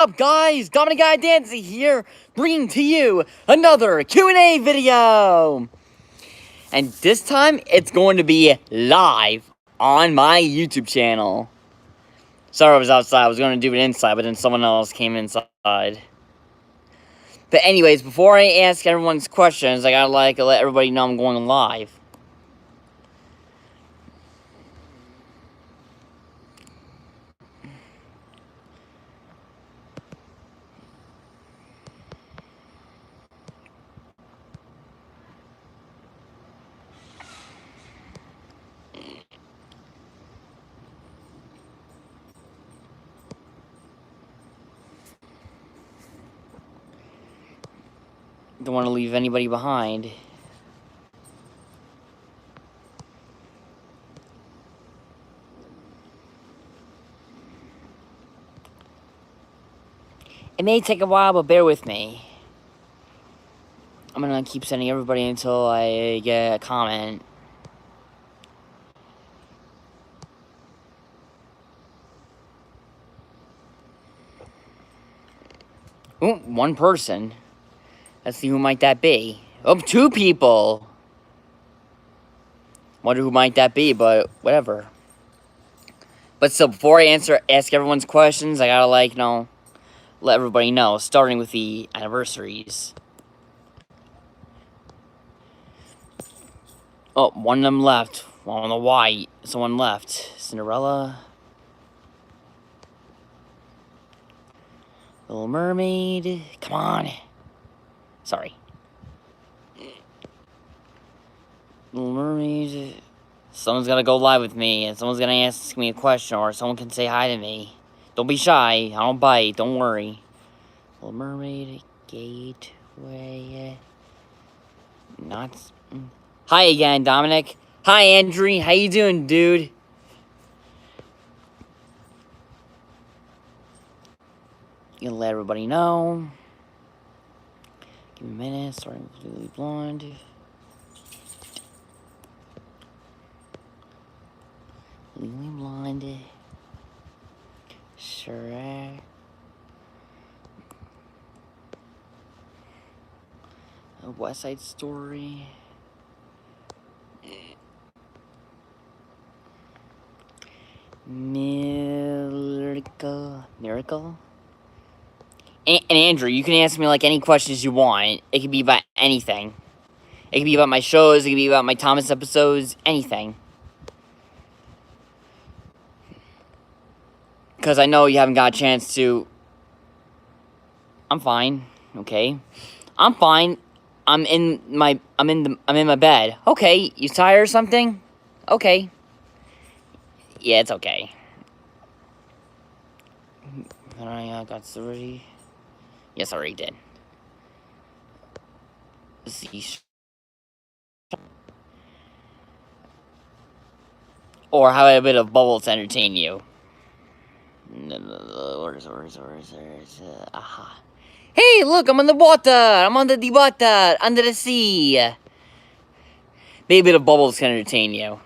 Up guys, Dominic Guy Dancy here, bringing to you another Q&A video. And this time, it's going to be live on my YouTube channel. Sorry I was outside, I was going to do it inside, but then someone else came inside. But anyways, before I ask everyone's questions, I gotta let everybody know I'm going live. Don't want to leave anybody behind. It may take a while, but bear with me. I'm gonna keep sending everybody until I get a comment. Ooh, one person. Let's see who might that be. Oh, two people. Wonder who might that be, but whatever. But still, before I ask everyone's questions, I gotta let everybody know. Starting with the anniversaries. Oh, one of them left. One on the white. Someone left. Cinderella. Little Mermaid. Come on. Sorry. Little Mermaid. Someone's gotta go live with me, and someone's gonna ask me a question, or someone can say hi to me. Don't be shy. I don't bite. Don't worry. Little Mermaid. Gateway. Not. Hi again, Dominic. Hi, Andrew. How you doing, dude? Gonna let everybody know. Give me a minute. Starting with Legally Blonde. Legally Blonde. Sure. A West Side Story. Miracle? And Andrew, you can ask me like any questions you want. It could be about anything. It could be about my shows, it could be about my Thomas episodes, anything. Because I know you haven't got a chance to... I'm fine, okay? I'm fine. I'm in my bed. Okay, you tired or something? Okay. Yeah, it's okay. I got 30. Yes, I already did. Or have a bit of bubbles to entertain you. Aha. Hey, look, I'm on the water. I'm under the water, under the sea. Maybe a bit of bubbles can entertain you.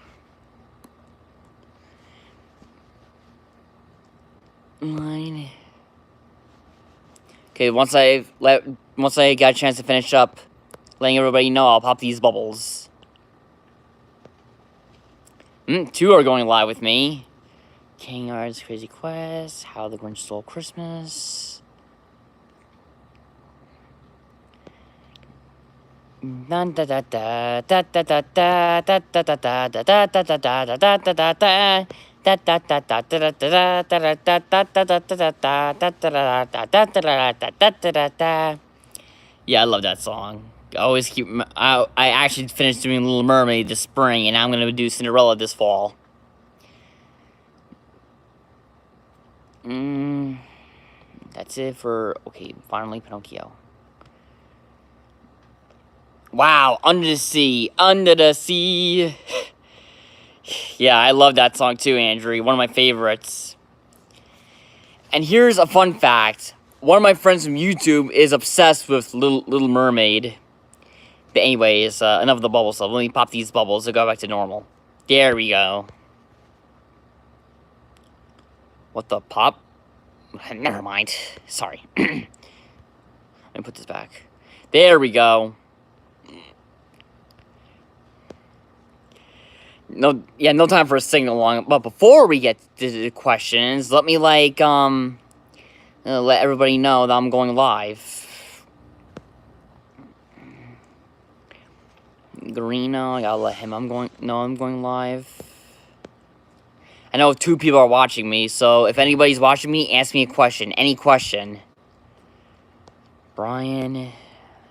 Mine. Okay, once I got a chance to finish up letting everybody know, I'll pop these bubbles. Two are going live with me. King Art's Crazy Quest, How the Grinch Stole Christmas. Yeah, I love that song. I actually finished doing Little Mermaid this spring, and I'm gonna do Cinderella this fall. That's it for... Okay, finally Pinocchio. Wow, Under the Sea, Under the Sea. Yeah, I love that song too, Andrew. One of my favorites. And here's a fun fact. One of my friends from YouTube is obsessed with Little Mermaid. But anyways, enough of the bubble stuff. Let me pop these bubbles to go back to normal. There we go. What the pop? Never mind. Sorry. Let me put this back. There we go. No time for a signal long. But before we get to the questions, let me let everybody know that I'm going live. Garino, I gotta let him I'm going live. I know 2 people are watching me, so if anybody's watching me, ask me a question. Any question. Brian,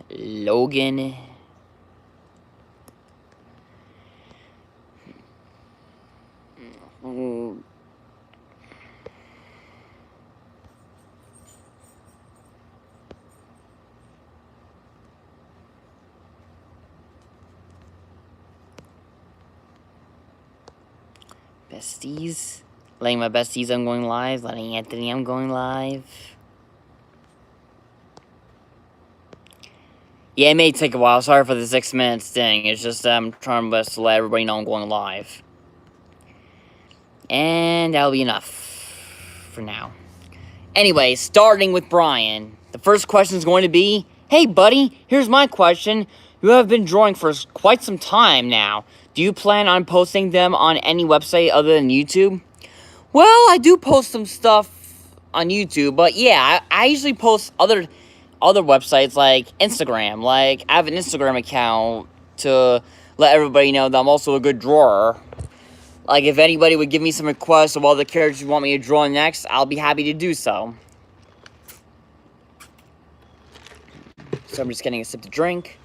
Logan. Besties. Letting my besties, I'm going live. Letting Anthony, I'm going live. Yeah, it may take a while. Sorry for the 6 minutes thing. It's just I'm trying my best to let everybody know I'm going live. And that'll be enough for now. Anyway, starting with Brian. The first question is going to be, hey buddy, here's my question. You have been drawing for quite some time now. Do you plan on posting them on any website other than YouTube? Well, I do post some stuff on YouTube, but yeah, I usually post other websites like Instagram. Like, I have an Instagram account to let everybody know that I'm also a good drawer. Like, if anybody would give me some requests of all the characters you want me to draw next, I'll be happy to do so. So I'm just getting a sip to drink.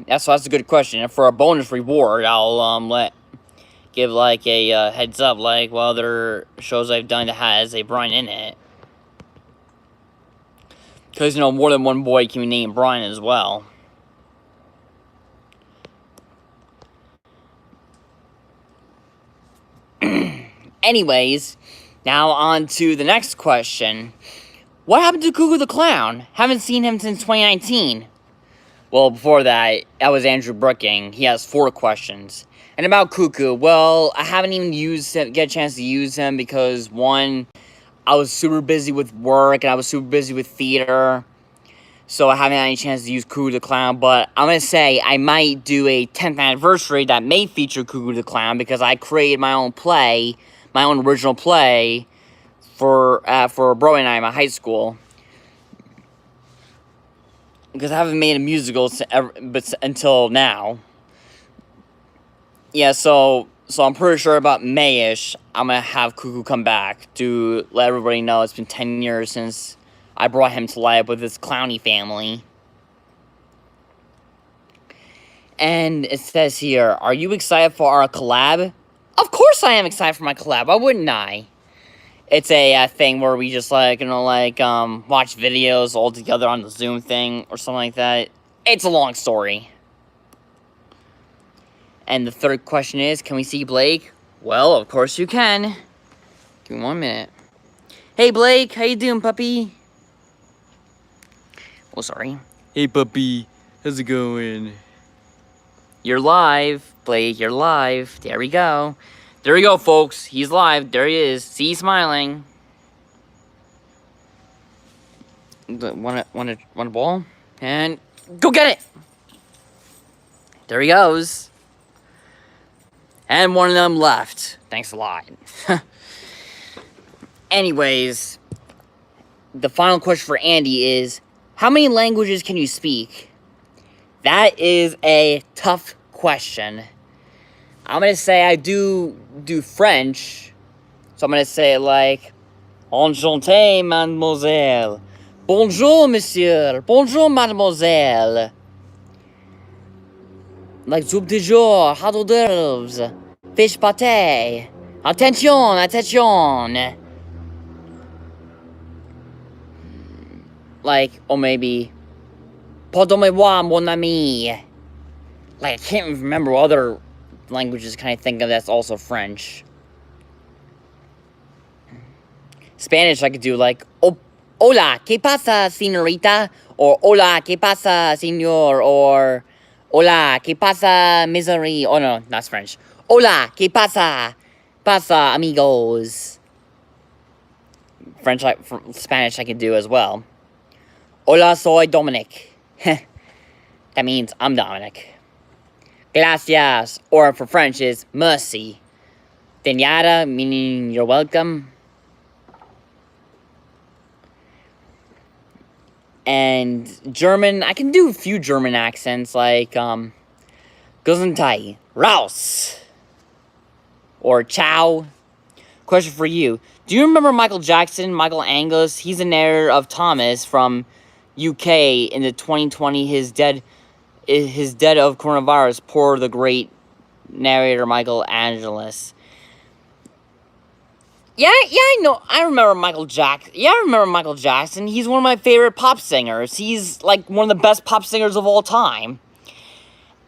That's a good question. And for a bonus reward, I'll give like a heads up, like what other shows I've done that has a Brian in it. Because, more than one boy can be named Brian as well. Anyways, now on to the next question. What happened to Cuckoo the Clown? Haven't seen him since 2019. Well, before that, that was Andrew Brooking. He has 4 questions. And about Cuckoo, well, I haven't even get a chance to use him because, 1, I was super busy with work and I was super busy with theater. So I haven't had any chance to use Cuckoo the Clown, but I'm going to say I might do a 10th anniversary that may feature Cuckoo the Clown because I created my own play, my own original play for Bro and I in my high school. Because I haven't made a musical until now. Yeah, so I'm pretty sure about May-ish, I'm going to have Cuckoo come back to let everybody know it's been 10 years since I brought him to life with his clowny family. And it says here, are you excited for our collab? Of course I am excited for my collab. Why wouldn't I? It's a thing where we just watch videos all together on the Zoom thing or something like that. It's a long story. And the third question is, can we see Blake? Well, of course you can. Give me 1 minute. Hey Blake, how you doing, puppy? Oh, sorry. Hey puppy, how's it going? You're live, Blake, you're live. There we go. There we go, folks. He's live. There he is. See you smiling. Want a ball? And go get it! There he goes. And one of them left. Thanks a lot. Anyways, the final question for Andy is, how many languages can you speak? That is a tough question. I'm going to say I do French. So I'm going to say like, Enchanté, mademoiselle. Bonjour, monsieur. Bonjour, mademoiselle. Like, soup du jour, hors d'oeuvres, fish pâté. Attention, attention. Like, or maybe, pardonnez-moi, mon ami. Like, I can't remember what other languages can I think of that's also French. Spanish, I could do like, hola, ¿qué pasa, señorita? Or hola, ¿qué pasa, señor? Or hola, ¿qué pasa, misery? Oh no, that's French. Hola, ¿qué pasa? Pasa, amigos. Spanish I can do as well. Hola, soy Dominic. That means I'm Dominic. Gracias, or for French is merci. Denada, meaning you're welcome. And German, I can do a few German accents, like, Gesundheit, raus, or ciao. Question for you. Do you remember Michael Jackson, Michael Angus? He's the narrator of Thomas from UK in the 2020, his dead of coronavirus, poor the great narrator Michael Angelus. Yeah, I know. I remember Michael Jackson. He's one of my favorite pop singers. He's like one of the best pop singers of all time.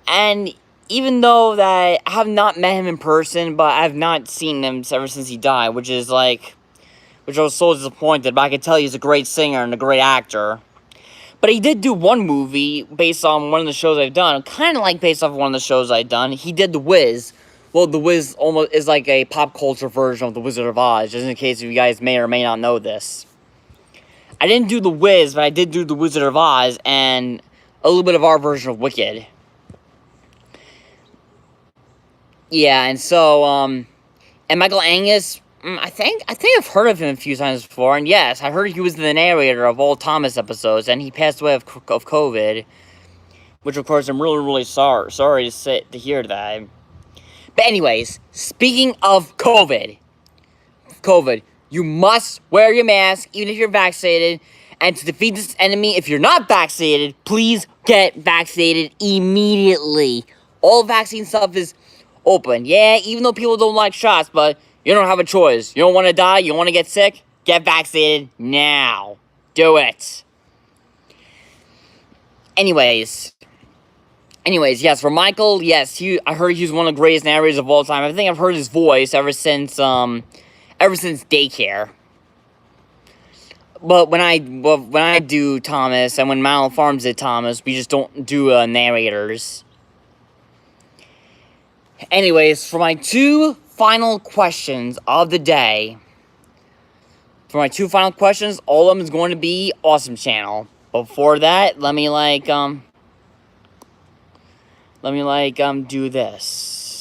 And even though that I have not met him in person, but I've not seen him ever since he died, which I was so disappointed, but I can tell he's a great singer and a great actor. But he did do one movie based on one of the shows I've done, kind of like based off one of the shows I've done. He did The Wiz. Well, The Wiz almost is like a pop culture version of The Wizard of Oz, just in case you guys may or may not know this. I didn't do The Wiz, but I did do The Wizard of Oz and a little bit of our version of Wicked. Yeah, and so, and Michael Angus, I think I've heard of him a few times before, and yes, I heard he was the narrator of all Thomas episodes, and he passed away of COVID, which of course I'm really sorry to hear that. But anyways, speaking of COVID, you must wear your mask even if you're vaccinated, and to defeat this enemy, if you're not vaccinated, please get vaccinated immediately. All vaccine stuff is open. Yeah, even though people don't like shots, but you don't have a choice. You don't want to die, you want to get sick, get vaccinated now. Do it. Anyways, yes, for Michael, yes, I heard he's one of the greatest narrators of all time. I think I've heard his voice ever since daycare. But when I do Thomas, and when Mal Farms did Thomas, we just don't do narrators. Anyways, for my two final questions of the day, all of them is going to be Awesome Channel. Before that, let me do this.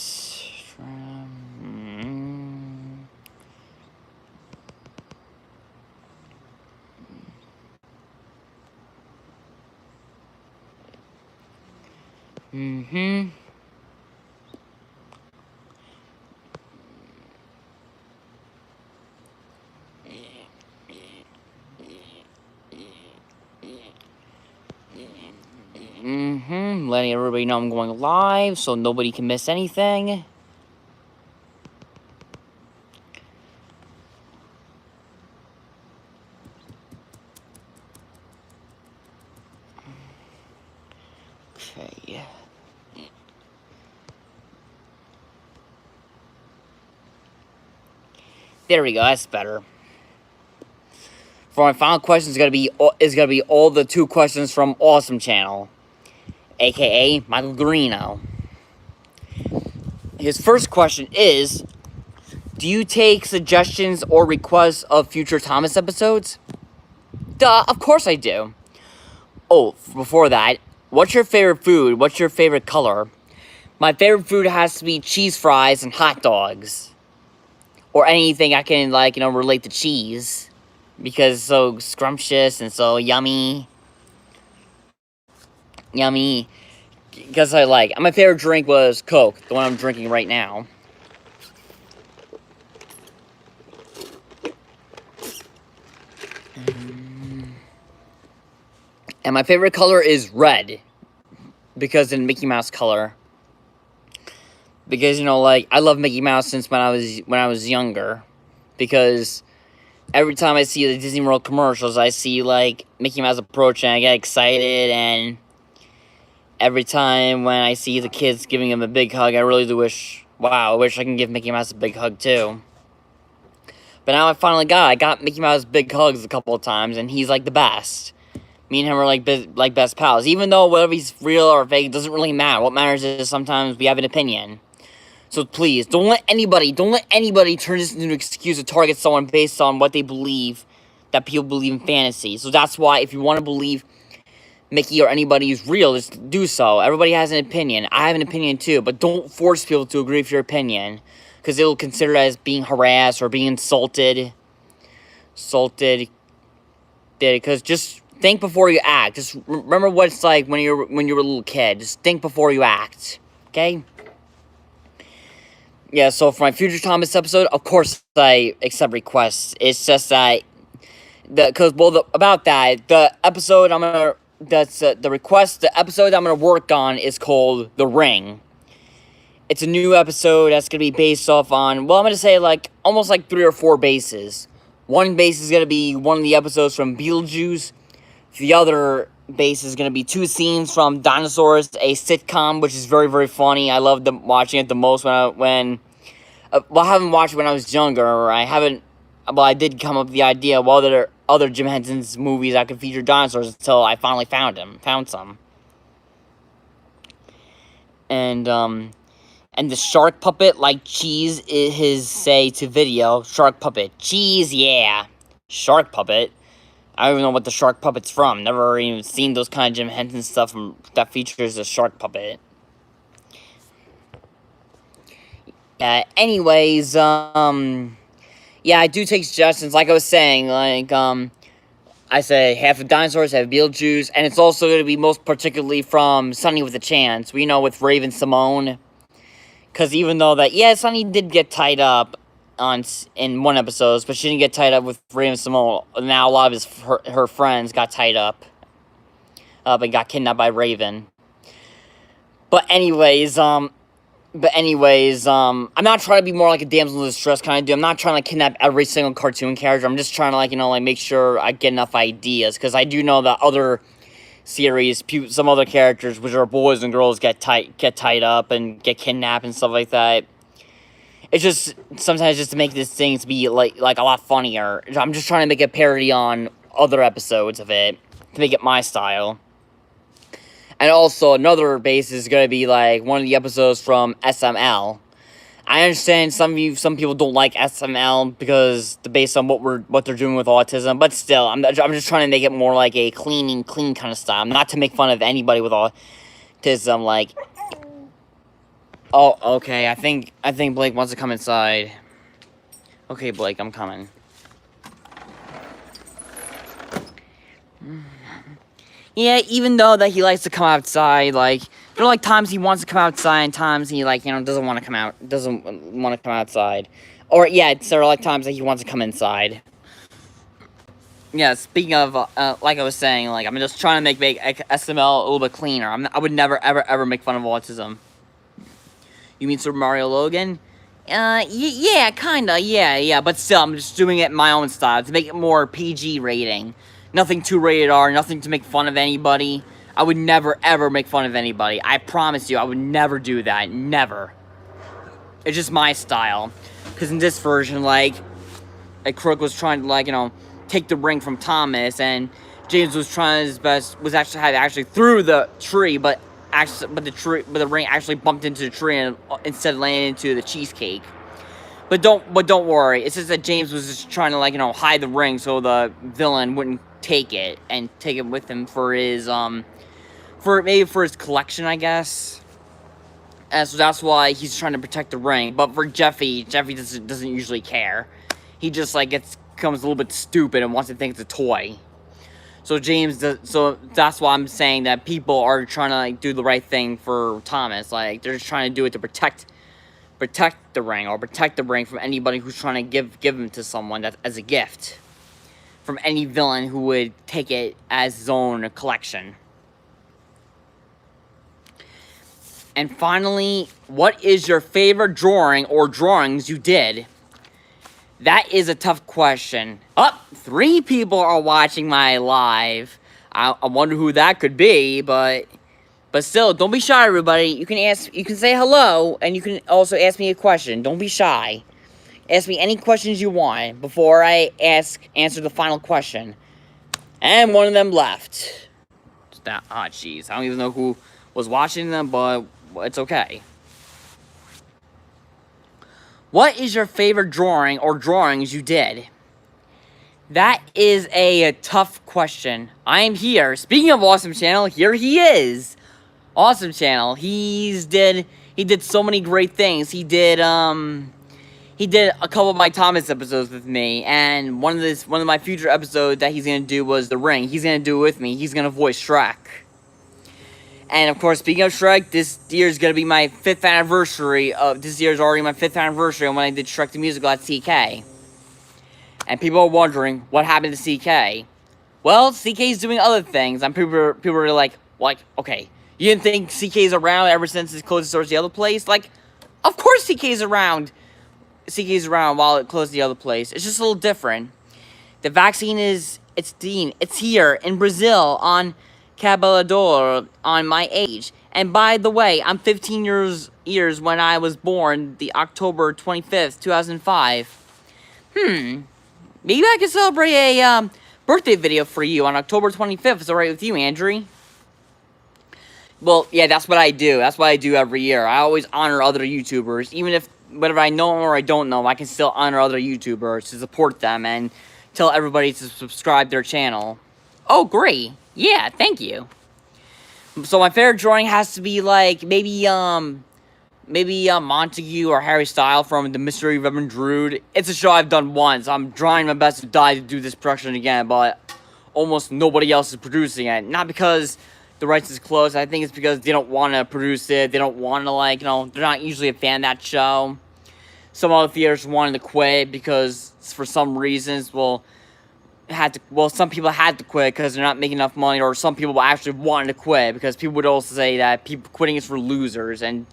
Letting everybody know I'm going live so nobody can miss anything. Okay. There we go, that's better. For my final question is gonna be all the two questions from Awesome Channel, aka Michael Guarino. His first question is, do you take suggestions or requests of future Thomas episodes? Duh, of course I do. Oh, before that, what's your favorite food? What's your favorite color? My favorite food has to be cheese fries and hot dogs. Or anything I can, relate to cheese. Because it's so scrumptious and so yummy. Because my favorite drink was Coke, the one I'm drinking right now. And my favorite color is red. Because in Mickey Mouse color. Because, I love Mickey Mouse since when I was younger. Because every time I see the Disney World commercials, I see, Mickey Mouse approaching, I get excited, and every time when I see the kids giving him a big hug, I really do wish I can give Mickey Mouse a big hug, too. But now I got Mickey Mouse big hugs a couple of times, and he's, the best. Me and him are, best pals. Even though whether he's real or fake, it doesn't really matter. What matters is sometimes we have an opinion. So please, don't let anybody turn this into an excuse to target someone based on what they believe, that people believe in fantasy. So that's why, if you want to believe Mickey or anybody is real, just do so. Everybody has an opinion. I have an opinion too, but don't force people to agree with your opinion, because they'll consider it as being harassed or being insulted. Because just think before you act. Just remember what it's like when you're a little kid. Just think before you act. Okay? Yeah, so for my future Thomas episode, of course I accept requests. It's just that the episode I'm gonna work on is called The Ring. It's a new episode that's gonna be based off on, well, I'm gonna say like almost like 3 or 4 bases. One base is gonna be one of the episodes from Beetlejuice. The other base is gonna be 2 scenes from Dinosaurs, a sitcom, which is very, very funny. I loved watching it the most I haven't watched it when I was younger. I did come up with the idea of other Jim Henson's movies that could feature dinosaurs until I finally found some. And the shark puppet, like Cheese, is his say to video. Shark puppet. Cheese, yeah. Shark puppet. I don't even know what the shark puppet's from. Never even seen those kind of Jim Henson stuff that features a shark puppet. Anyways, yeah, I do take suggestions, like I was saying, I say half of Dinosaurs, have Beetlejuice, and it's also going to be most particularly from Sunny with a Chance, we know, with Raven-Symoné, because even though Sunny did get tied up in one episode, but she didn't get tied up with Raven-Symoné. Now a lot of her friends got tied up, and got kidnapped by Raven. But anyways, I'm not trying to be more like a damsel in distress kind of dude. I'm not trying to kidnap every single cartoon character. I'm just trying to, make sure I get enough ideas. Because I do know that other series, some other characters, which are boys and girls, get tied up and get kidnapped and stuff like that. It's just, sometimes just to make this thing to be, like a lot funnier. I'm just trying to make a parody on other episodes of it, to make it my style. And also, another base is going to be, one of the episodes from SML. I understand some people don't like SML because based on what they're doing with autism, but still, I'm just trying to make it more like a clean kind of style, not to make fun of anybody with autism, Oh, okay, I think Blake wants to come inside. Okay, Blake, I'm coming. Yeah, even though that he likes to come outside, there are times he wants to come outside and times he doesn't want to come outside. Or yeah, there are times that he wants to come inside. Yeah, speaking of, like I was saying, I'm just trying to make SML a little bit cleaner. I would never ever make fun of autism. You mean Super Mario Logan? Yeah, kinda, yeah, but still, I'm just doing it in my own style to make it more PG rating. Nothing too rated R, nothing to make fun of anybody. I would never, ever make fun of anybody. I promise you, I would never do that. Never. It's just my style. Because in this version, Crook was trying to, take the ring from Thomas, and James was trying his best, actually threw the tree, but the ring actually bumped into the tree and instead landed into the cheesecake. But don't worry. It's just that James was just trying to hide the ring so the villain wouldn't take it with him for his for his collection, I guess. And so that's why he's trying to protect the ring. But for Jeffy doesn't usually care. He just becomes a little bit stupid and wants to think it's a toy. So so that's why I'm saying that people are trying to do the right thing for Thomas. They're just trying to do it to protect the ring, or protect the ring from anybody who's trying to give him to someone as a gift. From any villain who would take it as his own collection. And finally, what is your favorite drawing or drawings you did? That is a tough question. 3 people are watching my live. I wonder who that could be, but still, don't be shy, everybody. You can say hello, and you can also ask me a question. Don't be shy. Ask me any questions you want before I answer the final question. And one of them left. Jeez. I don't even know who was watching them, but it's okay. What is your favorite drawing or drawings you did? That is a tough question. I am here. Speaking of Awesome Channel, here he is. Awesome Channel. He did so many great things. He did a couple of my Thomas episodes with me, and one of my future episodes that he's gonna do was The Ring. He's gonna do it with me. He's gonna voice Shrek. And of course, speaking of Shrek, this year is gonna be my 5th anniversary of. This year is already my 5th anniversary of when I did Shrek the Musical at CK. And people are wondering what happened to CK. Well, CK's doing other things. And people are like, okay, you didn't think CK's around ever since it closed towards the other place? Like, of course CK's around. CK's around while it closed the other place. It's just a little different. The vaccine it's here in Brazil on Cabelador on my age. And by the way, I'm 15 years when I was born, the October 25th, 2005. Maybe I can celebrate a birthday video for you on October 25th. Is it alright with you, Andrew? Well, yeah, that's what I do. That's what I do every year. I always honor other YouTubers. Even if, whether I know them or I don't know them, I can still honor other YouTubers to support them and tell everybody to subscribe their channel. Oh, great. Yeah, thank you. So my favorite drawing has to be, like, maybe Montague or Harry Styles from The Mystery of Reverend Drood. It's a show I've done once. I'm trying my best to die to do this production again, but almost nobody else is producing it. Not because the rights is closed. I think it's because they don't want to produce it. They don't want to, like, they're not usually a fan of that show. Some other theaters wanted to quit because, for some reasons, some people had to quit because they're not making enough money, or some people actually wanted to quit because people would also say that quitting is for losers, and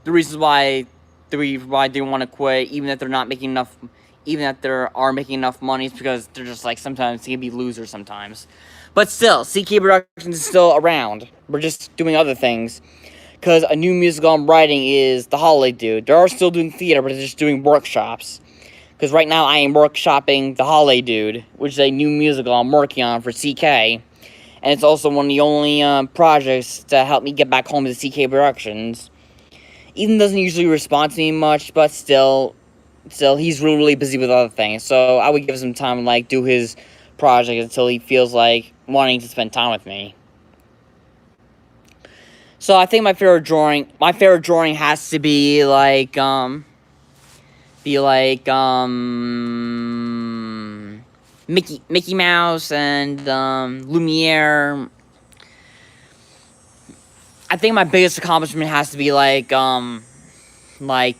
the reasons why they want to quit, even if they're not making enough, even if they are making enough money, is because they're just like, sometimes they can be losers sometimes. But still, CK Productions is still around. We're just doing other things. Because a new musical I'm writing is The Holiday Dude. They are still doing theater, but they're just doing workshops. Because right now I am workshopping The Holiday Dude, which is a new musical I'm working on for CK. And it's also one of the only projects to help me get back home to CK Productions. Ethan doesn't usually respond to me much, but still he's really busy with other things. So I would give him time to, like, do his project until he feels like wanting to spend time with me. So I think my favorite drawing has to be like Mickey Mouse and Lumiere. I think my biggest accomplishment has to be like one of my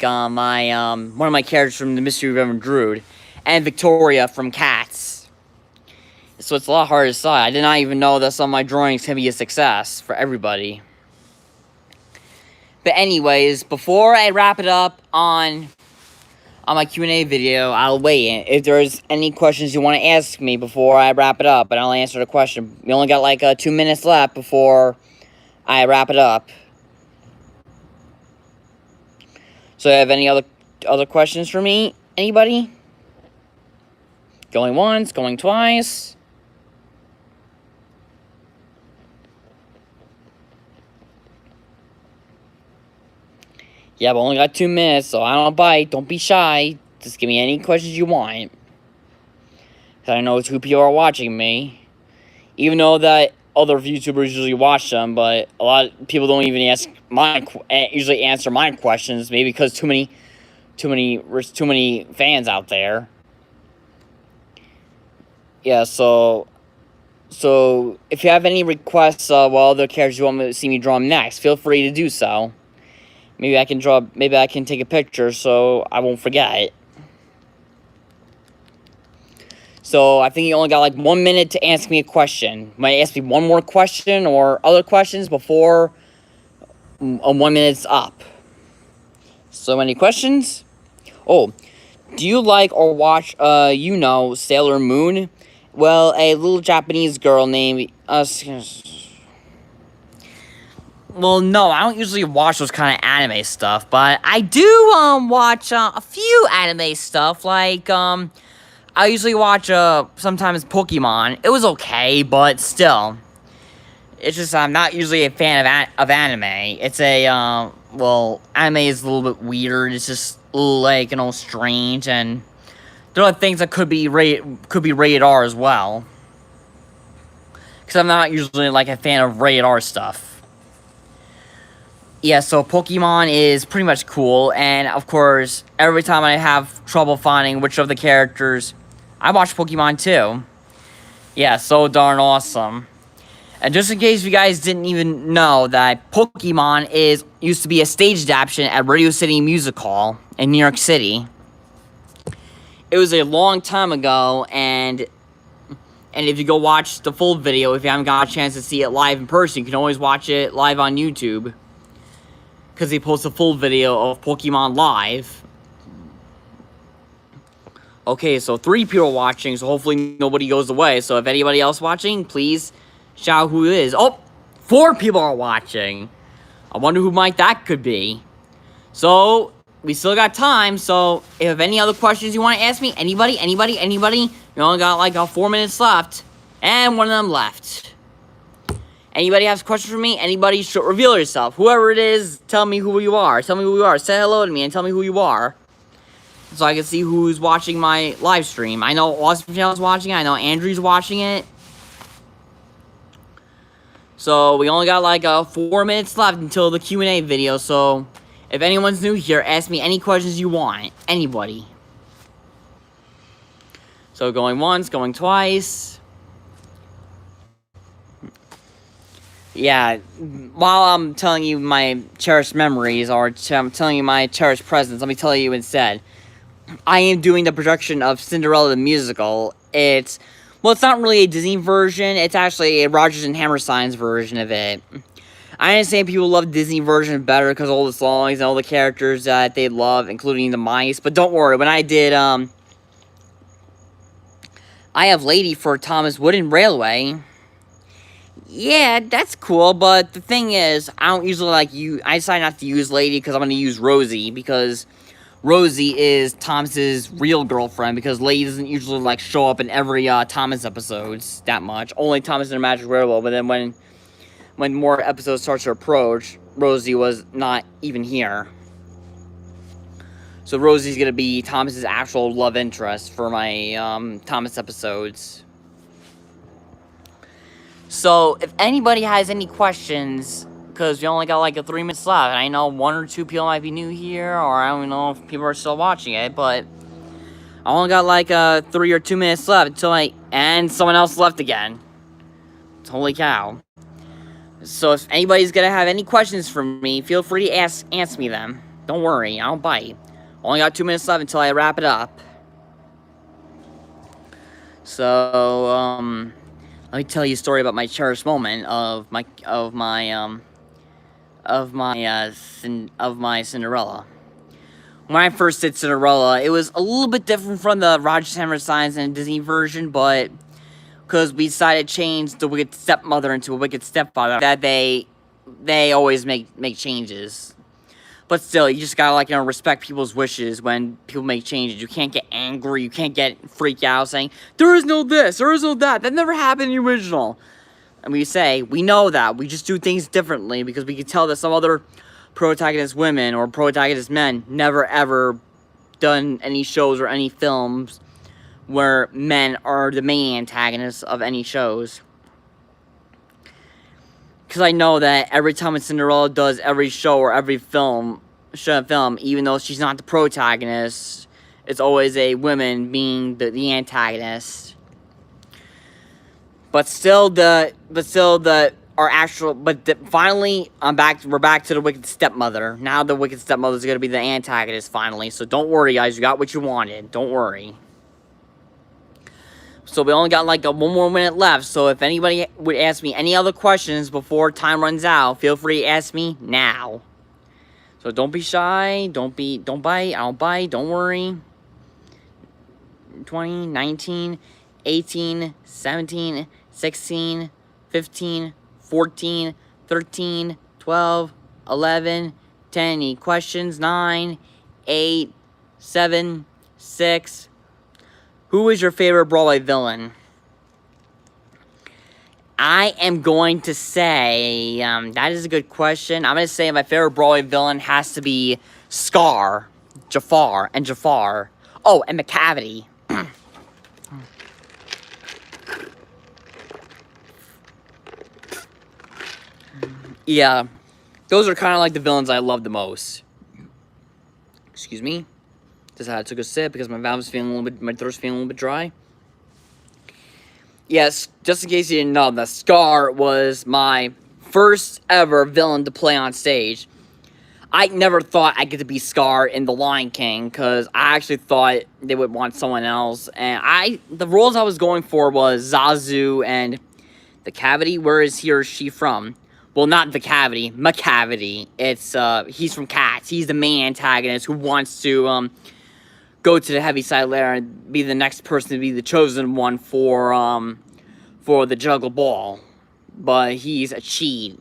characters from The Mystery of Reverend Drood and Victoria from Cats. So it's a lot harder to decide. I did not even know that some of my drawings can be a success for everybody. But anyways, before I wrap it up on my Q&A video, I'll wait. If there's any questions you want to ask me before I wrap it up, and I'll answer the question. We only got like 2 minutes left before I wrap it up. So, have any other questions for me? Anybody? Going once, going twice. Yeah, but only got 2 minutes, so I don't bite. Don't be shy. Just give me any questions you want. Because I know 2 people are watching me. Even though that other YouTubers usually watch them, but a lot of people don't even usually answer my questions. Maybe because too many fans out there. Yeah, so if you have any requests, what other characters you want me to see me draw next, feel free to do so. Maybe I can take a picture so I won't forget. So, I think you only got like 1 minute to ask me a question. Might ask me one more question or other questions before 1 minute's up. So, any questions? Oh, do you like or watch, Sailor Moon? Well, a little Japanese girl named... Well, no, I don't usually watch those kind of anime stuff, but I do, watch, a few anime stuff, like, I usually watch, sometimes Pokemon. It was okay, but still. It's just, I'm not usually a fan of anime. It's anime is a little bit weird. It's just, like, strange, and there are things that could be rated R as well. Because I'm not usually, like, a fan of rated R stuff. Yeah, so Pokemon is pretty much cool, and of course, every time I have trouble finding which of the characters, I watch Pokemon too. Yeah, so darn awesome. And just in case you guys didn't even know that Pokemon used to be a stage adaptation at Radio City Music Hall in New York City. It was a long time ago, and if you go watch the full video, if you haven't got a chance to see it live in person, you can always watch it live on YouTube. Because they post a full video of Pokemon Live. Okay, so 3 people watching, so hopefully nobody goes away. So if anybody else watching, please shout who it is. Oh, 4 people are watching. I wonder who that could be. So, we still got time, so if you have any other questions you want to ask me, anybody, you only got like 4 minutes left, and 1 of them left. Anybody has questions for me? Anybody should reveal yourself. Whoever it is, tell me who you are. Tell me who you are. Say hello to me and tell me who you are. So I can see who's watching my live stream. I know Awesome Channel's watching it. I know Andrew's watching it. So we only got like 4 minutes left until the Q&A video. So if anyone's new here, ask me any questions you want. Anybody. So going once, going twice. Yeah, while I'm telling you my cherished memories, or I'm telling you my cherished presents, let me tell you instead. I am doing the production of Cinderella the Musical. It's not really a Disney version, it's actually a Rodgers and Hammerstein's version of it. I understand people love Disney version better because of all the songs and all the characters that they love, including the mice, but don't worry, when I did, I Have Lady for Thomas Wooden Railway. Yeah, that's cool, but the thing is, I don't usually I decided not to use Lady because I'm going to use Rosie, because Rosie is Thomas's real girlfriend, because Lady doesn't usually, show up in every, Thomas episodes that much. Only Thomas and the Magic Railroad, but then when more episodes start to approach, Rosie was not even here. So Rosie's going to be Thomas's actual love interest for my, Thomas episodes. So, if anybody has any questions, because we only got 3 minutes left, and I know 1 or 2 people might be new here, or I don't even know if people are still watching it, but I only got 3 or 2 minutes left until and someone else left again. Holy cow. So, if anybody's gonna have any questions for me, feel free to ask me them. Don't worry, I don't bite. Only got 2 minutes left until I wrap it up. So, let me tell you a story about my cherished moment of my Cinderella. When I first did Cinderella, it was a little bit different from the Rodgers and Hammerstein's and Disney version, but because we decided to change the wicked stepmother into a wicked stepfather, that they always make changes. But still, you just gotta, respect people's wishes when people make changes. You can't get angry, you can't get freaked out saying, there is no this, there is no that. That never happened in the original. And we say, we know that. We just do things differently because we can tell that some other protagonist women or protagonist men never ever done any shows or any films where men are the main antagonists of any shows. Because I know that every time Cinderella does every show or every film, even though she's not the protagonist, it's always a woman being the antagonist. Finally, we're back to the wicked stepmother. Now the wicked stepmother is going to be the antagonist finally. So don't worry, guys, you got what you wanted. Don't worry. So we only got 1 more minute left. So if anybody would ask me any other questions before time runs out, feel free to ask me now. So don't be shy. Don't bite. I don't bite. Don't worry. 20, 19, 18, 17, 16, 15, 14, 13, 12, 11, 10. Any questions? 9, 8, 7, 6. Who is your favorite Broadway villain? I am going to say, that is a good question. I'm going to say my favorite Broadway villain has to be Scar. Jafar, and Jafar. Oh, and McCavity. Yeah, those are kind of like the villains I love the most. Excuse me. Just had took a sip because my valve's feeling a little bit, my throat's feeling a little bit dry. Yes, just in case you didn't know, that Scar was my first ever villain to play on stage. I never thought I'd get to be Scar in The Lion King, because I actually thought they would want someone else. And the roles I was going for was Zazu and the Cavity. Where is he or she from? Well, not the Cavity, McCavity. It's, he's from Cats. He's the main antagonist who wants to, go to the Heaviside Lair and be the next person to be the chosen one for the Juggle Ball. But he's a cheat,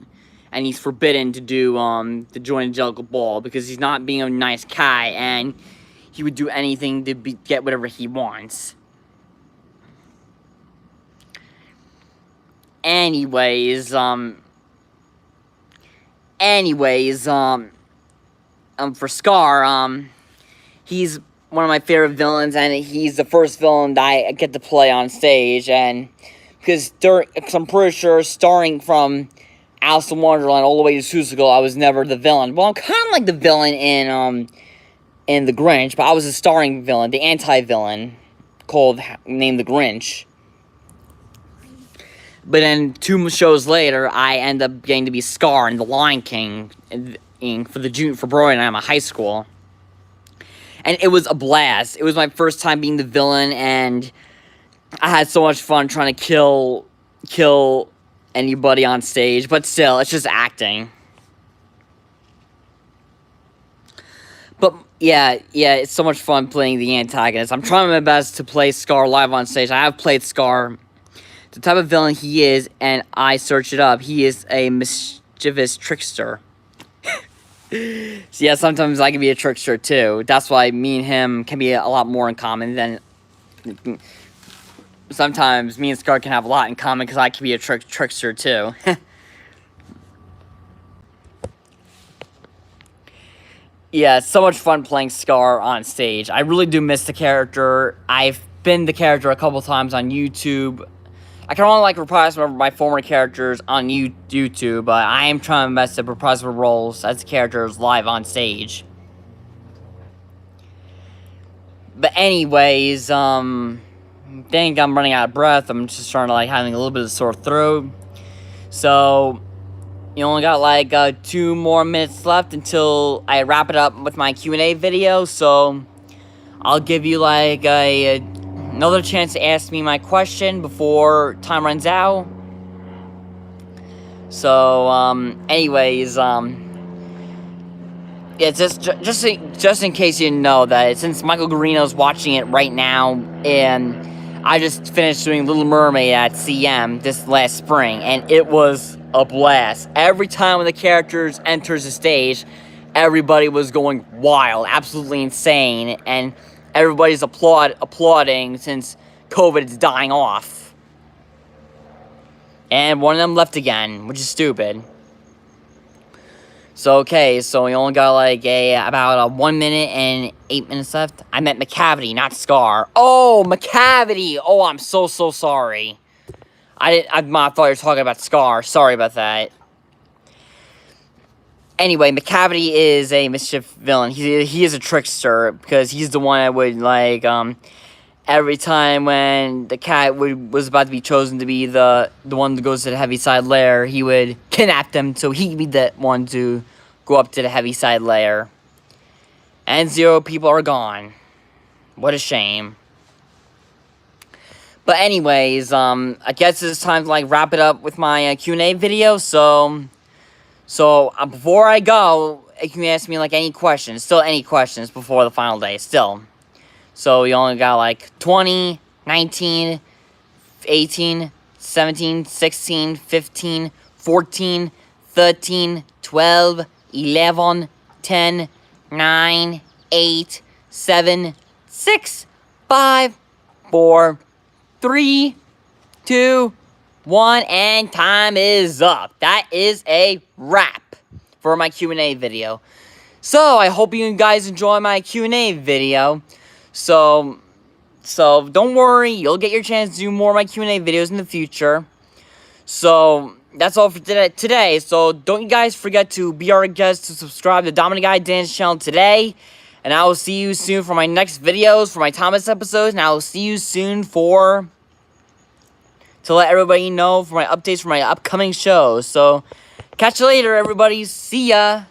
and he's forbidden to do, to join the Juggle Ball, because he's not being a nice guy, and he would do anything to get whatever he wants. Anyways, for Scar, he's one of my favorite villains, and he's the first villain that I get to play on stage, and because I'm pretty sure starting from Alice in Wonderland all the way to Seussical, I was never the villain. Well, I'm kind of like the villain in The Grinch, but I was a starring villain, the anti-villain, named The Grinch. But then 2 shows later, I end up getting to be Scar in The Lion King for Brody and I'm a high school. And it was a blast. It was my first time being the villain, and I had so much fun trying to kill anybody on stage. But still, it's just acting. But yeah, it's so much fun playing the antagonist. I'm trying my best to play Scar live on stage. I have played Scar. The type of villain he is, and I searched it up, he is a mischievous trickster. So yeah, sometimes I can be a trickster too. That's why me and him can be a lot more in common than... Sometimes me and Scar can have a lot in common, because I can be a trickster too. Yeah, it's so much fun playing Scar on stage. I really do miss the character. I've been the character a couple times on YouTube. I can only reprise some of my former characters on YouTube, but I am trying my best to reprise my roles as characters live on stage. But anyways, I think I'm running out of breath. I'm just starting to having a little bit of a sore throat. So you only got 2 more minutes left until I wrap it up with my Q&A video. So I'll give you another chance to ask me my question before time runs out. So, anyways, yeah, just in case you didn't know that, since Michael Garino's watching it right now, and I just finished doing Little Mermaid at CM this last spring, and it was a blast. Every time when the characters enters the stage, everybody was going wild, absolutely insane, and everybody's applauding since COVID is dying off. And one of them left again, which is stupid. So, okay, so we only got about 1 minute and 8 minutes left. I meant McCavity, not Scar. Oh, McCavity! Oh, I'm so sorry. I thought you were talking about Scar. Sorry about that. Anyway, McCavity is a mischief villain. He is a trickster, because he's the one that would, every time when the cat was about to be chosen to be the one that goes to the Heaviside Lair, he would kidnap them, so he'd be the one to go up to the Heaviside Lair. And 0 people are gone. What a shame. But anyways, I guess it's time to, wrap it up with my Q&A video, So, before I go, you can ask me, any questions. Still any questions before the final day, still. So, you only got, 20, 19, 18, 17, 16, 15, 14, 13, 12, 11, 10, 9, 8, 7, 6, 5, 4, 3, 2, 1, and time is up. That is a wrap for my Q&A video. So, I hope you guys enjoy my Q&A video. So don't worry, you'll get your chance to do more of my Q&A videos in the future. So, that's all for today. So, don't you guys forget to be our guest to subscribe to Dominic I Dance channel today. And I will see you soon for my next videos, for my Thomas episodes. And I will see you soon to let everybody know for my updates for my upcoming shows. So, catch you later, everybody. See ya.